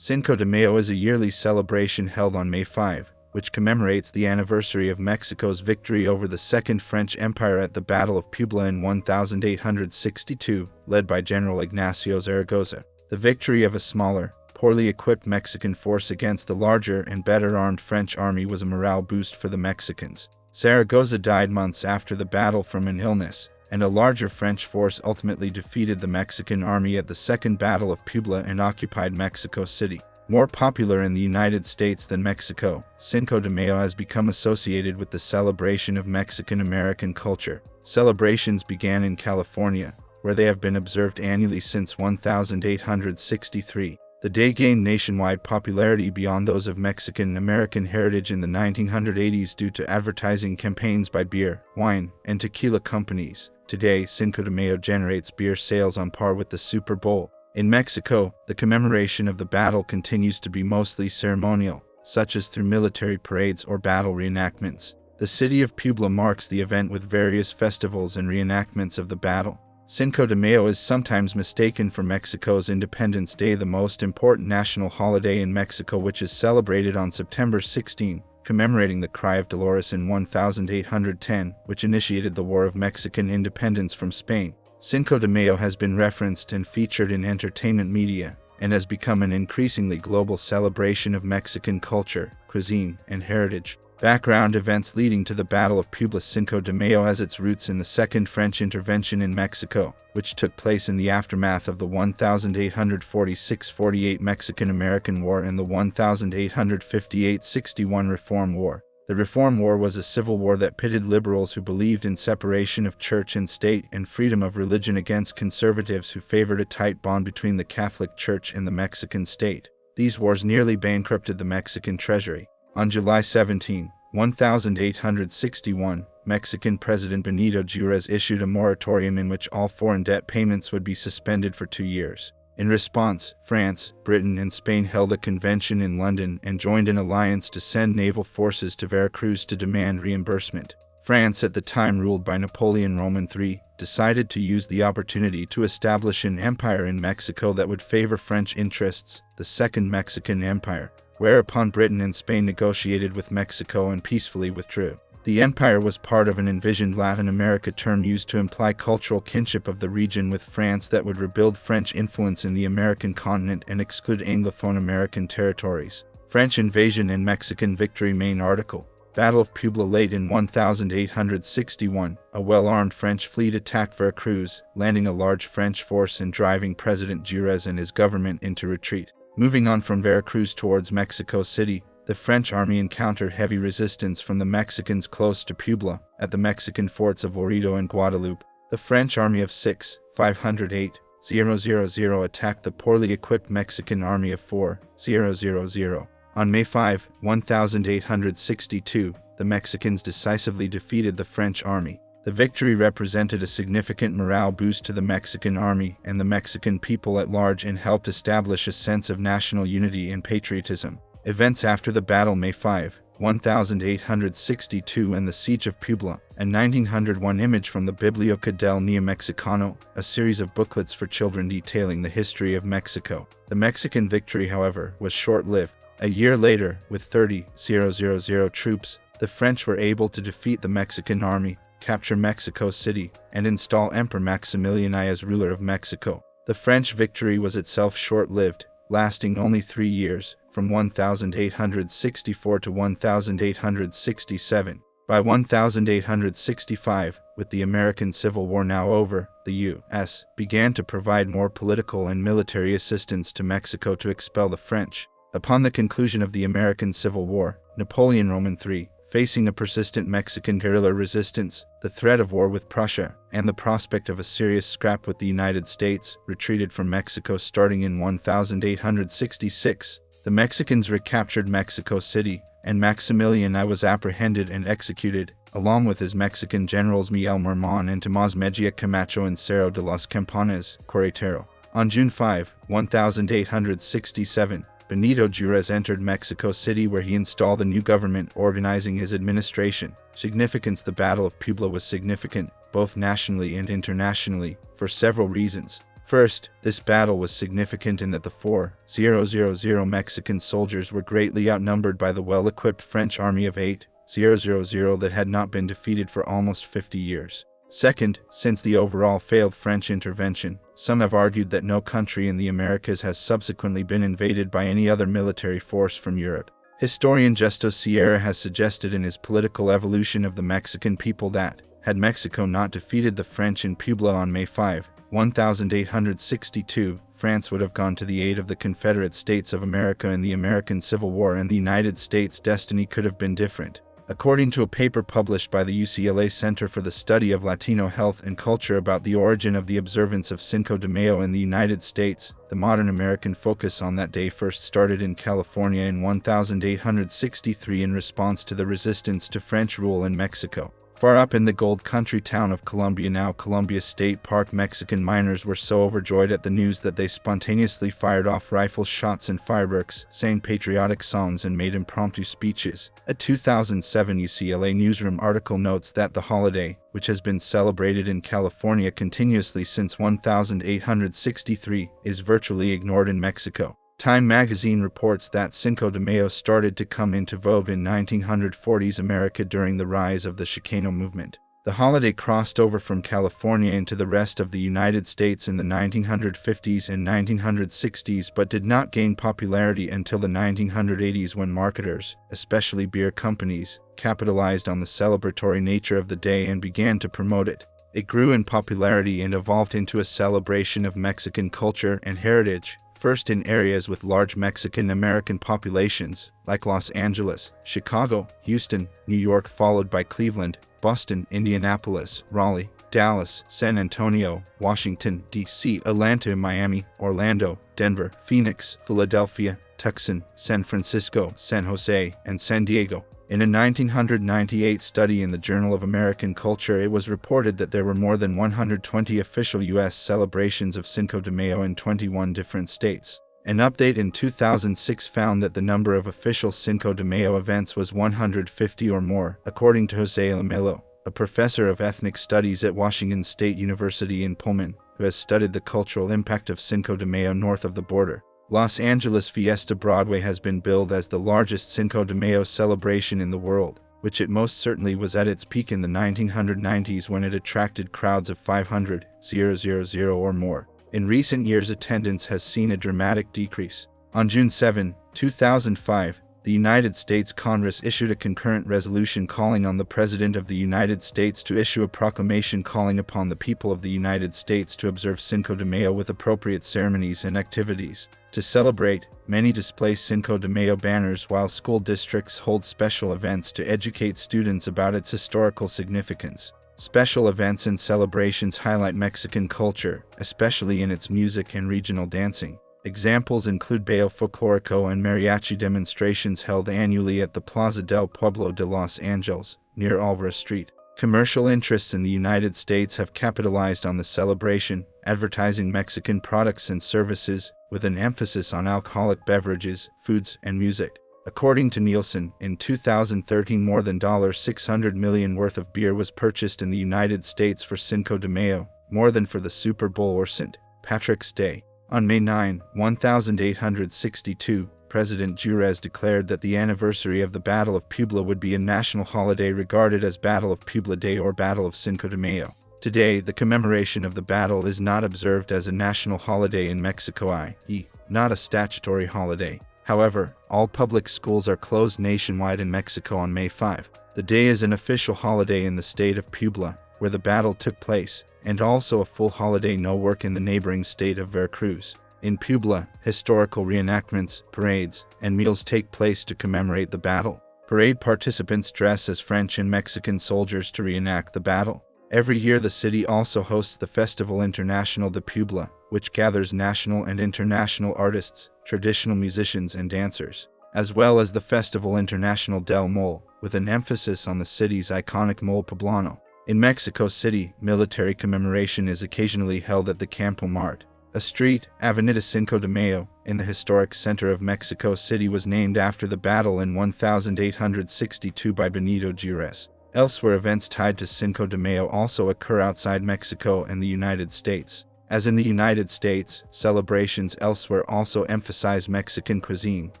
Cinco de Mayo is a yearly celebration held on May 5, which commemorates the anniversary of Mexico's victory over the Second French Empire at the Battle of Puebla in 1862, led by General Ignacio Zaragoza. The victory of a smaller, poorly equipped Mexican force against the larger and better-armed French army was a morale boost for the Mexicans. Zaragoza died months after the battle from an illness, and a larger French force ultimately defeated the Mexican army at the Second Battle of Puebla and occupied Mexico City. More popular in the United States than Mexico, Cinco de Mayo has become associated with the celebration of Mexican-American culture. Celebrations began in California, where they have been observed annually since 1863. The day gained nationwide popularity beyond those of Mexican-American heritage in the 1980s due to advertising campaigns by beer, wine, and tequila companies. Today, Cinco de Mayo generates beer sales on par with the Super Bowl. In Mexico, the commemoration of the battle continues to be mostly ceremonial, such as through military parades or battle reenactments. The city of Puebla marks the event with various festivals and reenactments of the battle. Cinco de Mayo is sometimes mistaken for Mexico's Independence Day, the most important national holiday in Mexico, which is celebrated on September 16, commemorating the Cry of Dolores in 1810, which initiated the War of Mexican Independence from Spain. Cinco de Mayo has been referenced and featured in entertainment media, and has become an increasingly global celebration of Mexican culture, cuisine, and heritage. Background events leading to the Battle of Puebla. Cinco de Mayo has its roots in the Second French Intervention in Mexico, which took place in the aftermath of the 1846–48 Mexican-American War and the 1858–61 Reform War. The Reform War was a civil war that pitted liberals who believed in separation of church and state and freedom of religion against conservatives who favored a tight bond between the Catholic Church and the Mexican state. These wars nearly bankrupted the Mexican treasury. On July 17, 1861, Mexican President Benito Juárez issued a moratorium in which all foreign debt payments would be suspended for 2 years. In response, France, Britain, and Spain held a convention in London and joined an alliance to send naval forces to Veracruz to demand reimbursement. France, at the time ruled by Napoleon III, decided to use the opportunity to establish an empire in Mexico that would favor French interests, the Second Mexican Empire. Whereupon Britain and Spain negotiated with Mexico and peacefully withdrew. The empire was part of an envisioned Latin America term used to imply cultural kinship of the region with France that would rebuild French influence in the American continent and exclude Anglophone American territories. French invasion and Mexican victory. Main article. Battle of Puebla. Late in 1861, a well-armed French fleet attacked Veracruz, landing a large French force and driving President Juárez and his government into retreat. Moving on from Veracruz towards Mexico City, the French army encountered heavy resistance from the Mexicans close to Puebla, at the Mexican forts of Urido and Guadalupe. The French army of 508,000 attacked the poorly equipped Mexican army of 4,000. On May 5, 1862, the Mexicans decisively defeated the French army. The victory represented a significant morale boost to the Mexican army and the Mexican people at large and helped establish a sense of national unity and patriotism. Events after the battle. May 5, 1862 and the Siege of Puebla, a 1901 image from the Biblioteca del Niño Mexicano, a series of booklets for children detailing the history of Mexico. The Mexican victory, however, was short-lived. A year later, with 30,000 troops, the French were able to defeat the Mexican army, capture Mexico City, and install Emperor Maximilian I as ruler of Mexico. The French victory was itself short-lived, lasting only 3 years, from 1864 to 1867. By 1865, with the American Civil War now over, the U.S. began to provide more political and military assistance to Mexico to expel the French. Upon the conclusion of the American Civil War, Napoleon III, facing a persistent Mexican guerrilla resistance, the threat of war with Prussia, and the prospect of a serious scrap with the United States, retreated from Mexico starting in 1866. The Mexicans recaptured Mexico City, and Maximilian I was apprehended and executed, along with his Mexican generals Miguel Mormon and Tomás Mejía Camacho in Cerro de los Campanes, Querétaro. On June 5, 1867, Benito Juárez entered Mexico City, where he installed a new government organizing his administration. Significance. The Battle of Puebla was significant, both nationally and internationally, for several reasons. First, this battle was significant in that the 4,000 Mexican soldiers were greatly outnumbered by the well-equipped French army of 8,000 that had not been defeated for almost 50 years. Second, since the overall failed French intervention, some have argued that no country in the Americas has subsequently been invaded by any other military force from Europe. Historian Justo Sierra has suggested in his Political Evolution of the Mexican People that, had Mexico not defeated the French in Puebla on May 5, 1862, France would have gone to the aid of the Confederate States of America in the American Civil War, and the United States' destiny could have been different. According to a paper published by the UCLA Center for the Study of Latino Health and Culture about the origin of the observance of Cinco de Mayo in the United States, the modern American focus on that day first started in California in 1863 in response to the resistance to French rule in Mexico. Far up in the gold country town of Columbia, now Columbia State Park, Mexican miners were so overjoyed at the news that they spontaneously fired off rifle shots and fireworks, sang patriotic songs, and made impromptu speeches. A 2007 UCLA newsroom article notes that the holiday, which has been celebrated in California continuously since 1863, is virtually ignored in Mexico. Time magazine reports that Cinco de Mayo started to come into vogue in 1940s America during the rise of the Chicano movement. The holiday crossed over from California into the rest of the United States in the 1950s and 1960s, but did not gain popularity until the 1980s when marketers, especially beer companies, capitalized on the celebratory nature of the day and began to promote it. It grew in popularity and evolved into a celebration of Mexican culture and heritage, first in areas with large Mexican-American populations, like Los Angeles, Chicago, Houston, New York, followed by Cleveland, Boston, Indianapolis, Raleigh, Dallas, San Antonio, Washington, D.C., Atlanta, Miami, Orlando, Denver, Phoenix, Philadelphia, Tucson, San Francisco, San Jose, and San Diego. In a 1998 study in the Journal of American Culture, it was reported that there were more than 120 official U.S. celebrations of Cinco de Mayo in 21 different states. An update in 2006 found that the number of official Cinco de Mayo events was 150 or more, according to Jose Lamelo, a professor of ethnic studies at Washington State University in Pullman, who has studied the cultural impact of Cinco de Mayo north of the border. Los Angeles Fiesta Broadway has been billed as the largest Cinco de Mayo celebration in the world, which it most certainly was at its peak in the 1990s when it attracted crowds of 500,000 or more. In recent years, attendance has seen a dramatic decrease. On June 7, 2005, the United States Congress issued a concurrent resolution calling on the President of the United States to issue a proclamation calling upon the people of the United States to observe Cinco de Mayo with appropriate ceremonies and activities. To celebrate, many display Cinco de Mayo banners, while school districts hold special events to educate students about its historical significance. Special events and celebrations highlight Mexican culture, especially in its music and regional dancing. Examples include Baile Folklorico and mariachi demonstrations held annually at the Plaza del Pueblo de Los Angeles, near Alvarez Street. Commercial interests in the United States have capitalized on the celebration, advertising Mexican products and services, with an emphasis on alcoholic beverages, foods, and music. According to Nielsen, in 2013 more than $600 million worth of beer was purchased in the United States for Cinco de Mayo, more than for the Super Bowl or St. Patrick's Day. On May 9, 1862, President Juarez declared that the anniversary of the Battle of Puebla would be a national holiday regarded as Battle of Puebla Day or Battle of Cinco de Mayo. Today, the commemoration of the battle is not observed as a national holiday in Mexico, i.e., not a statutory holiday. However, all public schools are closed nationwide in Mexico on May 5. The day is an official holiday in the state of Puebla, where the battle took place, and also a full holiday no work in the neighboring state of Veracruz. In Puebla, historical reenactments, parades, and meals take place to commemorate the battle. Parade participants dress as French and Mexican soldiers to reenact the battle. Every year the city also hosts the Festival International de Puebla, which gathers national and international artists, traditional musicians and dancers, as well as the Festival International del Mole, with an emphasis on the city's iconic Mole Poblano. In Mexico City, military commemoration is occasionally held at the Campo Marte. A street, Avenida Cinco de Mayo, in the historic center of Mexico City was named after the battle in 1862 by Benito Juarez. Elsewhere, events tied to Cinco de Mayo also occur outside Mexico and the United States. As in the United States, celebrations elsewhere also emphasize Mexican cuisine,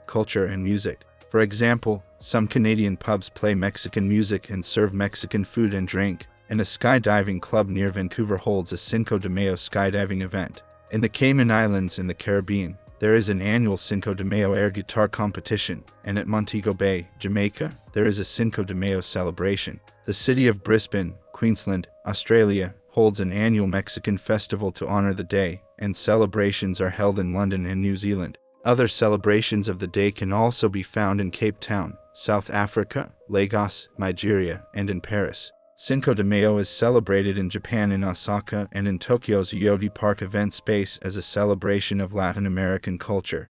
culture, and music. For example, some Canadian pubs play Mexican music and serve Mexican food and drink, and a skydiving club near Vancouver holds a Cinco de Mayo skydiving event. In the Cayman Islands in the Caribbean, there is an annual Cinco de Mayo air guitar competition, and at Montego Bay, Jamaica, there is a Cinco de Mayo celebration. The city of Brisbane, Queensland, Australia, holds an annual Mexican festival to honor the day, and celebrations are held in London and New Zealand. Other celebrations of the day can also be found in Cape Town, South Africa, Lagos, Nigeria, and in Paris. Cinco de Mayo is celebrated in Japan in Osaka and in Tokyo's Yoti Park event space as a celebration of Latin American culture.